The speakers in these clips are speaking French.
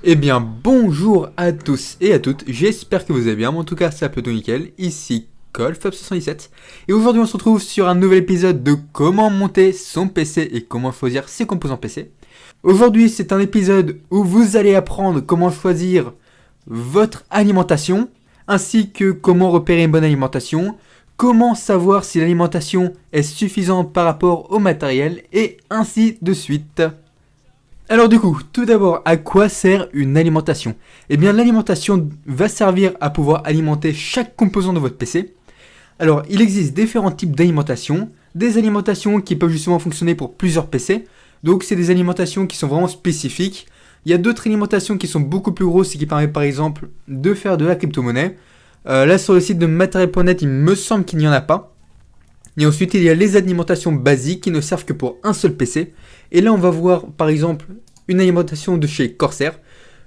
Eh bien, bonjour à tous et à toutes, j'espère que vous allez bien, mais en tout cas ça peut tout nickel, ici Colfab77, et aujourd'hui on se retrouve sur un nouvel épisode de comment monter son PC et comment choisir ses composants PC. Aujourd'hui c'est un épisode où vous allez apprendre comment choisir votre alimentation, ainsi que comment repérer une bonne alimentation, comment savoir si l'alimentation est suffisante par rapport au matériel, et ainsi de suite. Alors du coup, tout d'abord, à quoi sert une alimentation ? Eh bien, l'alimentation va servir à pouvoir alimenter chaque composant de votre PC. Alors, il existe différents types d'alimentation. Des alimentations qui peuvent justement fonctionner pour plusieurs PC. Donc, c'est des alimentations qui sont vraiment spécifiques. Il y a d'autres alimentations qui sont beaucoup plus grosses et qui permettent par exemple de faire de la crypto-monnaie. Là, sur le site de matériel.net, il me semble qu'il n'y en a pas. Et ensuite, il y a les alimentations basiques qui ne servent que pour un seul PC. Et là, on va voir, par exemple, une alimentation de chez Corsair.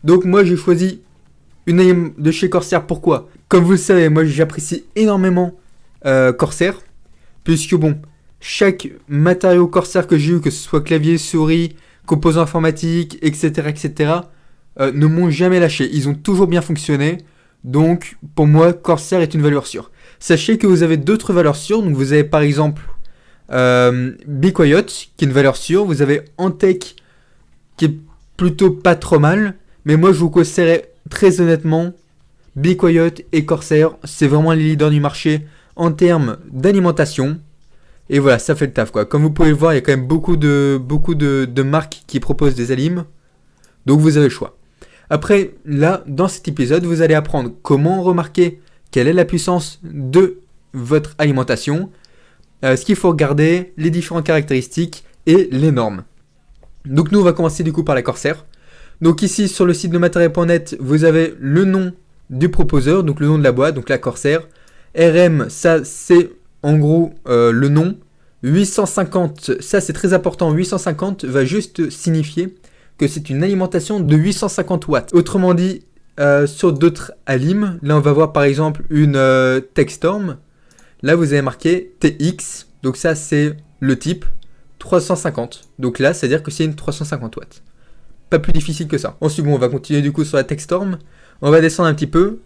Donc, moi, j'ai choisi une alimentation de chez Corsair. Pourquoi ? Comme vous le savez, moi, j'apprécie énormément Corsair. Puisque, bon, chaque matériau Corsair que j'ai eu, que ce soit clavier, souris, composants informatiques, etc., ne m'ont jamais lâché. Ils ont toujours bien fonctionné. Donc, pour moi, Corsair est une valeur sûre. Sachez que vous avez d'autres valeurs sûres. Donc, vous avez par exemple Be Quiet, qui est une valeur sûre. Vous avez Antec, qui est plutôt pas trop mal. Mais moi, je vous conseillerais très honnêtement Be Quiet et Corsair. C'est vraiment les leaders du marché en termes d'alimentation. Et voilà, ça fait le taf, quoi. Comme vous pouvez le voir, il y a quand même beaucoup de marques qui proposent des alims. Donc, vous avez le choix. Après, là, dans cet épisode, vous allez apprendre comment remarquer quelle est la puissance de votre alimentation, ce qu'il faut regarder, les différentes caractéristiques et les normes. Donc nous, on va commencer du coup par la Corsair. Donc ici, sur le site de matériel.net, vous avez le nom du proposeur, donc le nom de la boîte, donc la Corsair. RM, ça c'est en gros le nom. 850, ça c'est très important, 850 va juste signifier que c'est une alimentation de 850 watts. Autrement dit, sur d'autres alims, là on va voir par exemple une Techstorm. Là vous avez marqué TX, donc ça c'est le type 350. Donc là, c'est-à-dire que c'est une 350 watts. Pas plus difficile que ça. Ensuite, bon, on va continuer du coup sur la Techstorm. On va descendre un petit peu.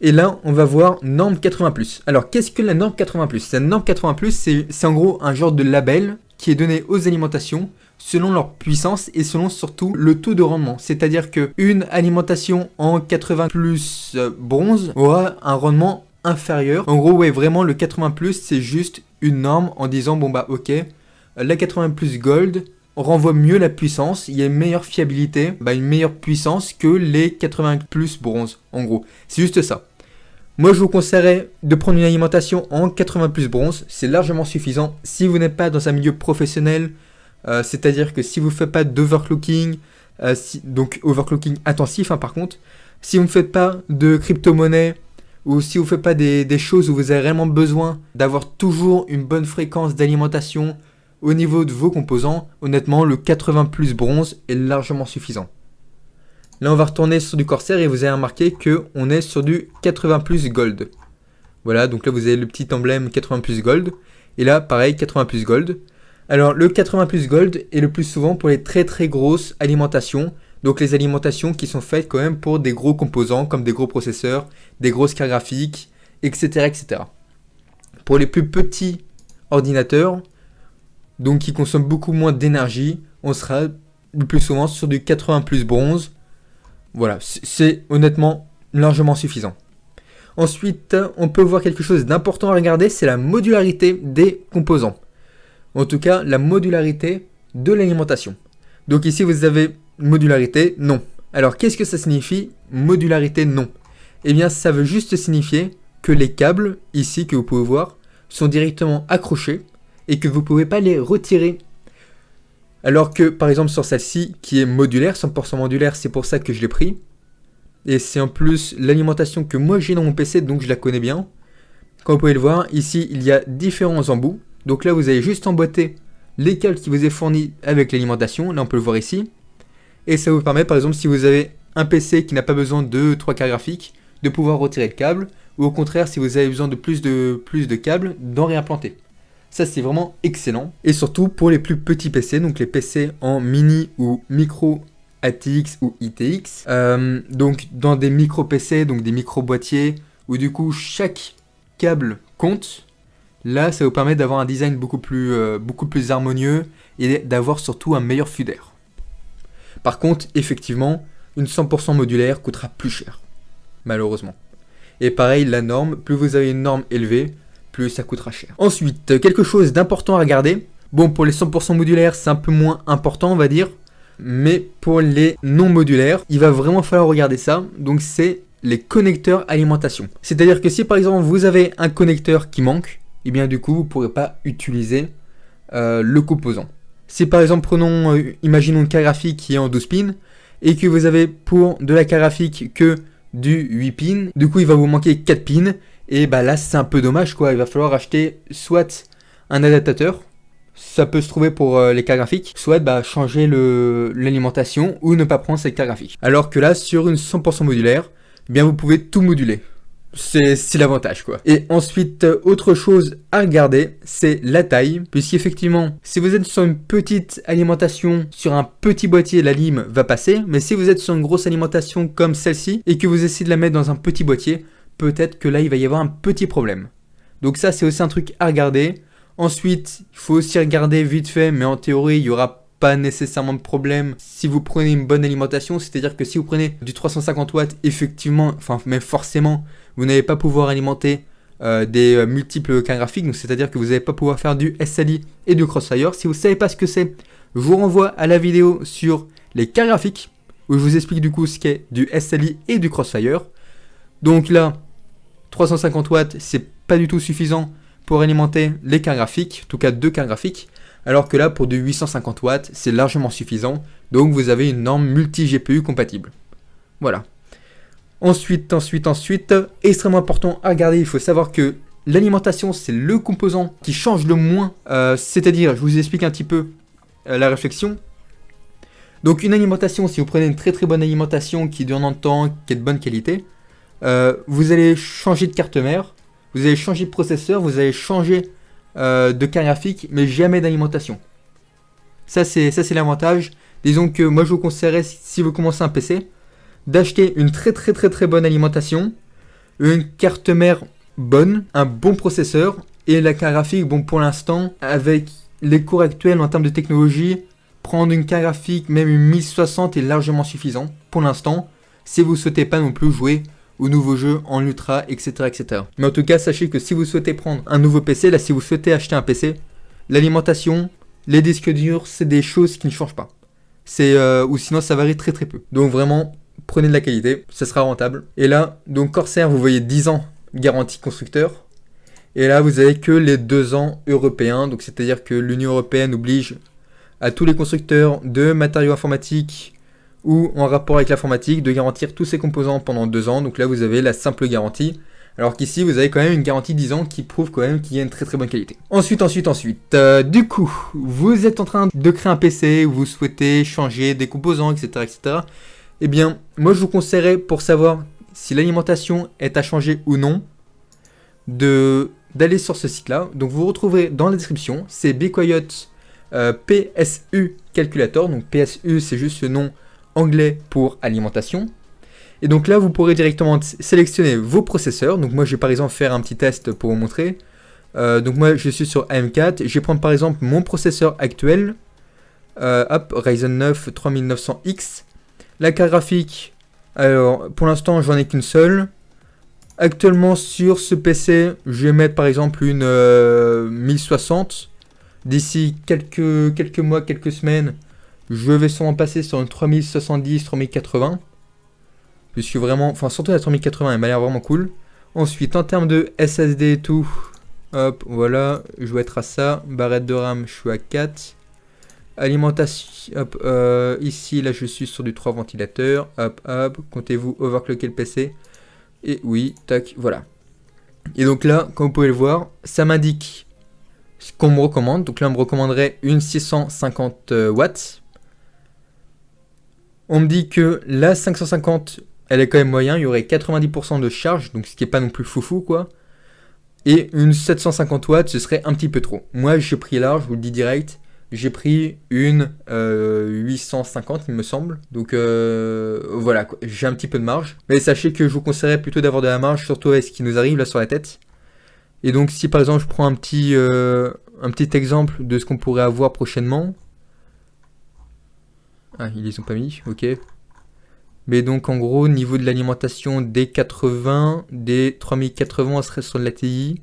Et là, on va voir norme 80+. Alors, qu'est-ce que la norme 80+? La norme 80+, c'est en gros un genre de label qui est donné aux alimentations selon leur puissance et selon surtout le taux de rendement. C'est-à-dire qu'une alimentation en 80+ bronze aura un rendement inférieur. En gros, ouais, vraiment, le 80+, c'est juste une norme en disant, bon bah ok, la 80+ gold renvoie mieux la puissance, il y a une meilleure fiabilité, une meilleure puissance que les 80+ bronze, en gros. C'est juste ça. Moi, je vous conseillerais de prendre une alimentation en 80+ bronze, c'est largement suffisant. Si vous n'êtes pas dans un milieu professionnel, c'est-à-dire que si vous ne faites pas d'overclocking, donc overclocking intensif par contre, si vous ne faites pas de crypto-monnaie, ou si vous ne faites pas des choses où vous avez vraiment besoin d'avoir toujours une bonne fréquence d'alimentation au niveau de vos composants, honnêtement, le 80+ bronze est largement suffisant. Là, on va retourner sur du Corsair et vous allez remarquer qu'on est sur du 80+ gold. Voilà, donc là, vous avez le petit emblème 80+ gold. Et là, pareil, 80+ gold. Alors, le 80+ gold est le plus souvent pour les très très grosses alimentations. Donc, les alimentations qui sont faites quand même pour des gros composants, comme des gros processeurs, des grosses cartes graphiques, etc., etc. Pour les plus petits ordinateurs, donc qui consomme beaucoup moins d'énergie, on sera le plus souvent sur du 80+ bronze. Voilà, c'est honnêtement largement suffisant. Ensuite, on peut voir quelque chose d'important à regarder, c'est la modularité des composants. En tout cas, la modularité de l'alimentation. Donc ici, vous avez modularité, non. Alors, qu'est-ce que ça signifie, modularité, non ? Eh bien, ça veut juste signifier que les câbles, ici, que vous pouvez voir, sont directement accrochés et que vous ne pouvez pas les retirer. Alors que, par exemple, sur celle-ci, qui est modulaire, 100% modulaire, c'est pour ça que je l'ai pris. Et c'est en plus l'alimentation que moi j'ai dans mon PC, donc je la connais bien. Comme vous pouvez le voir, ici, il y a différents embouts. Donc là, vous avez juste emboîté les câbles qui vous est fournis avec l'alimentation. Là, on peut le voir ici. Et ça vous permet, par exemple, si vous avez un PC qui n'a pas besoin de 3 cartes graphiques, de pouvoir retirer le câble. Ou au contraire, si vous avez besoin de plus de câbles, d'en réimplanter. Ça, c'est vraiment excellent. Et surtout pour les plus petits PC, donc les PC en mini ou micro ATX ou ITX. Donc dans des micro PC, donc des micro boîtiers, où du coup chaque câble compte. Là, ça vous permet d'avoir un design beaucoup plus harmonieux et d'avoir surtout un meilleur flux d'air. Par contre, effectivement, une 100% modulaire coûtera plus cher, malheureusement. Et pareil, la norme, plus vous avez une norme élevée, plus ça coûtera cher. Ensuite, quelque chose d'important à regarder. Bon, pour les 100% modulaires, c'est un peu moins important, on va dire. Mais pour les non modulaires, il va vraiment falloir regarder ça. Donc, c'est les connecteurs alimentation. C'est-à-dire que si, par exemple, vous avez un connecteur qui manque, et bien du coup, vous ne pourrez pas utiliser le composant. Si, par exemple, imaginons une carte graphique qui est en 12 pins, et que vous avez pour de la carte graphique que du 8 pins, du coup, il va vous manquer 4 pins. Et bah là, c'est un peu dommage, quoi. Il va falloir acheter soit un adaptateur, ça peut se trouver pour les cartes graphiques, soit changer l'alimentation ou ne pas prendre cette carte graphique. Alors que là, sur une 100% modulaire, eh bien vous pouvez tout moduler. C'est l'avantage, quoi. Et ensuite, autre chose à regarder, c'est la taille. Puisqu'effectivement, si vous êtes sur une petite alimentation, sur un petit boîtier, la lime va passer. Mais si vous êtes sur une grosse alimentation comme celle-ci, et que vous essayez de la mettre dans un petit boîtier, peut-être que là, il va y avoir un petit problème. Donc ça, c'est aussi un truc à regarder. Ensuite, il faut aussi regarder vite fait, mais en théorie, il n'y aura pas nécessairement de problème si vous prenez une bonne alimentation. C'est-à-dire que si vous prenez du 350 watts, effectivement, mais forcément, vous n'allez pas pouvoir alimenter des multiples cartes graphiques. Donc c'est-à-dire que vous n'allez pas pouvoir faire du SLI et du Crossfire. Si vous ne savez pas ce que c'est, je vous renvoie à la vidéo sur les cartes graphiques, où je vous explique du coup ce qu'est du SLI et du Crossfire. Donc là, 350 watts, c'est pas du tout suffisant pour alimenter les cartes graphiques, en tout cas 2 cartes graphiques, alors que là, pour du 850 watts, c'est largement suffisant, donc vous avez une norme multi-GPU compatible. Voilà. Ensuite, extrêmement important à regarder, il faut savoir que l'alimentation, c'est le composant qui change le moins, c'est-à-dire, je vous explique un petit peu la réflexion. Donc une alimentation, si vous prenez une très très bonne alimentation qui dure dans le temps, qui est de bonne qualité, vous allez changer de carte mère, vous allez changer de processeur, vous allez changer de carte graphique, mais jamais d'alimentation. Ça c'est l'avantage. Disons que moi je vous conseillerais, si vous commencez un PC, d'acheter une très bonne alimentation, une carte mère bonne, un bon processeur, et la carte graphique, bon pour l'instant, avec les cours actuels en termes de technologie, prendre une carte graphique, même une 1060 est largement suffisant pour l'instant, si vous ne souhaitez pas non plus jouer aux nouveaux jeux en ultra, etc. Mais en tout cas, sachez que si vous souhaitez prendre un nouveau PC, là si vous souhaitez acheter un PC, l'alimentation, les disques durs, c'est des choses qui ne changent pas. Ou sinon ça varie très peu. Donc vraiment, prenez de la qualité, ça sera rentable. Et là, donc Corsair, vous voyez 10 ans garantie constructeur. Et là, vous avez que les 2 ans européens. Donc c'est-à-dire que l'Union européenne oblige à tous les constructeurs de matériaux informatiques ou en rapport avec l'informatique de garantir tous ces composants pendant 2 ans. Donc là, vous avez la simple garantie. Alors qu'ici, vous avez quand même une garantie 10 ans qui prouve quand même qu'il y a une très bonne qualité. Ensuite, du coup, vous êtes en train de créer un PC, vous souhaitez changer des composants, etc. Eh bien, moi, je vous conseillerais, pour savoir si l'alimentation est à changer ou non, d'aller sur ce site-là. Donc, vous retrouverez dans la description, c'est Be Quiet PSU Calculator. Donc, PSU, c'est juste le nom anglais pour alimentation. Et donc là, vous pourrez directement sélectionner vos processeurs. Donc moi, je vais par exemple faire un petit test pour vous montrer. Donc moi, je suis sur AM4. Je vais prendre par exemple mon processeur actuel. Ryzen 9 3900X. La carte graphique, alors pour l'instant, j'en ai qu'une seule. Actuellement, sur ce PC, je vais mettre par exemple une 1060. D'ici quelques mois, quelques semaines, je vais sûrement passer sur une 3070, 3080. Puisque vraiment, enfin surtout la 3080, elle m'a l'air vraiment cool. Ensuite, en termes de SSD et tout, hop, voilà, je vais être à ça. Barrette de RAM, je suis à 4. Alimentation, hop, ici, là, je suis sur du 3 ventilateurs. Hop, comptez-vous overclocker le PC. Et oui, tac, voilà. Et donc là, comme vous pouvez le voir, ça m'indique ce qu'on me recommande. Donc là, on me recommanderait une 650 watts. On me dit que la 550, elle est quand même moyen, il y aurait 90% de charge, donc ce qui n'est pas non plus foufou, quoi. Et une 750 watts, ce serait un petit peu trop. Moi, j'ai pris large, je vous le dis direct. J'ai pris une 850 il me semble. Donc voilà, quoi. J'ai un petit peu de marge. Mais sachez que je vous conseillerais plutôt d'avoir de la marge, surtout avec ce qui nous arrive là sur la tête. Et donc si par exemple je prends un petit exemple de ce qu'on pourrait avoir prochainement. Ah, ils les ont pas mis, ok. Mais donc en gros, niveau de l'alimentation des 80, des 3080, on serait sur de la TI.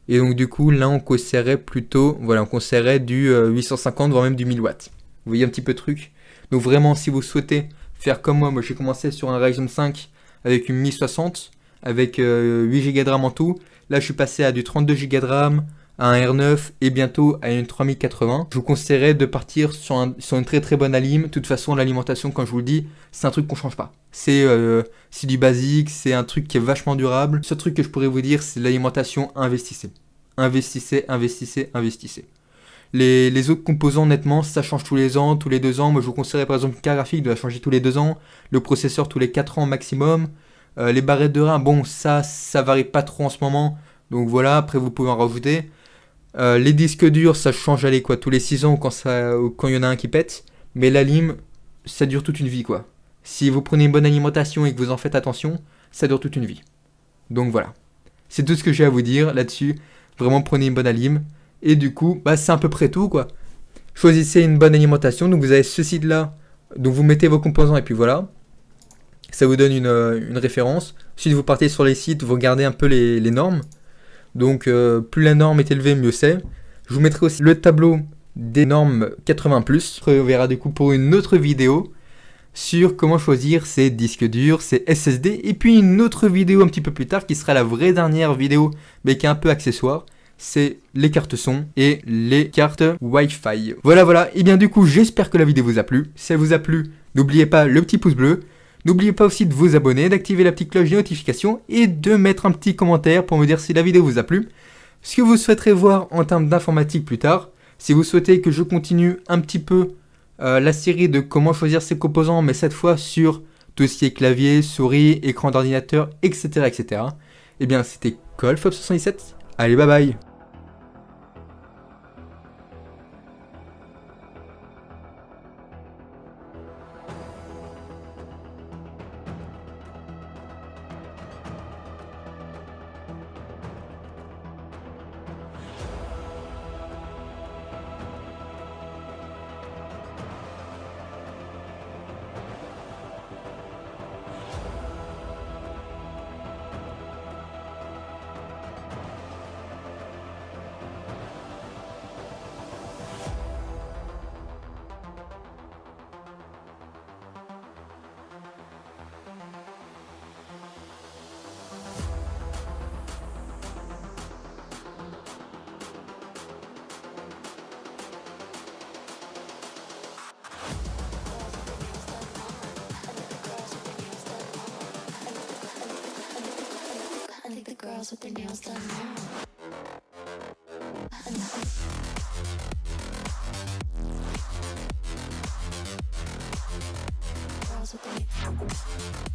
Et donc du coup, là on conseillerait plutôt, voilà, on conseillerait du 850, voire même du 1000 watts. Vous voyez un petit peu le truc. Donc vraiment, si vous souhaitez faire comme moi j'ai commencé sur un Ryzen 5 avec une 1060, avec 8 Go de RAM en tout. Là je suis passé à du 32 Go de RAM, à un R9 et bientôt à une 3080. Je vous conseillerais de partir sur une très très bonne alim. De toute façon, l'alimentation, quand je vous le dis, c'est un truc qu'on change pas. C'est du basique, c'est un truc qui est vachement durable. Ce truc que je pourrais vous dire, c'est l'alimentation, investissez. Investissez, investissez, investissez. Les autres composants, honnêtement, ça change tous les ans, tous les 2 ans. Moi, je vous conseillerais par exemple une carte graphique de la changer tous les 2 ans. Le processeur tous les 4 ans maximum. Les barrettes de RAM, bon, ça varie pas trop en ce moment. Donc voilà, après vous pouvez en rajouter. Les disques durs, ça change allez quoi, tous les 6 ans quand il y en a un qui pète. Mais la lime, ça dure toute une vie quoi. Si vous prenez une bonne alimentation et que vous en faites attention, ça dure toute une vie. Donc voilà. C'est tout ce que j'ai à vous dire là-dessus. Vraiment prenez une bonne alim. Et du coup, bah c'est à peu près tout quoi. Choisissez une bonne alimentation. Donc vous avez ce site là. Donc vous mettez vos composants et puis voilà. Ça vous donne une référence. Ensuite vous partez sur les sites, vous regardez un peu les normes. Donc plus la norme est élevée, mieux c'est. Je vous mettrai aussi le tableau des normes 80+. On verra du coup pour une autre vidéo sur comment choisir ses disques durs, ses SSD. Et puis une autre vidéo un petit peu plus tard qui sera la vraie dernière vidéo mais qui est un peu accessoire. C'est les cartes son et les cartes Wi-Fi. Voilà. Et bien du coup j'espère que la vidéo vous a plu. Si elle vous a plu, n'oubliez pas le petit pouce bleu. N'oubliez pas aussi de vous abonner, d'activer la petite cloche de notification et de mettre un petit commentaire pour me dire si la vidéo vous a plu, ce que vous souhaiterez voir en termes d'informatique plus tard, si vous souhaitez que je continue un petit peu la série de comment choisir ses composants, mais cette fois sur tout ce qui est clavier, souris, écran d'ordinateur, etc. Et bien c'était Colfob77, allez bye bye. Girls with their nails done now. Girls with their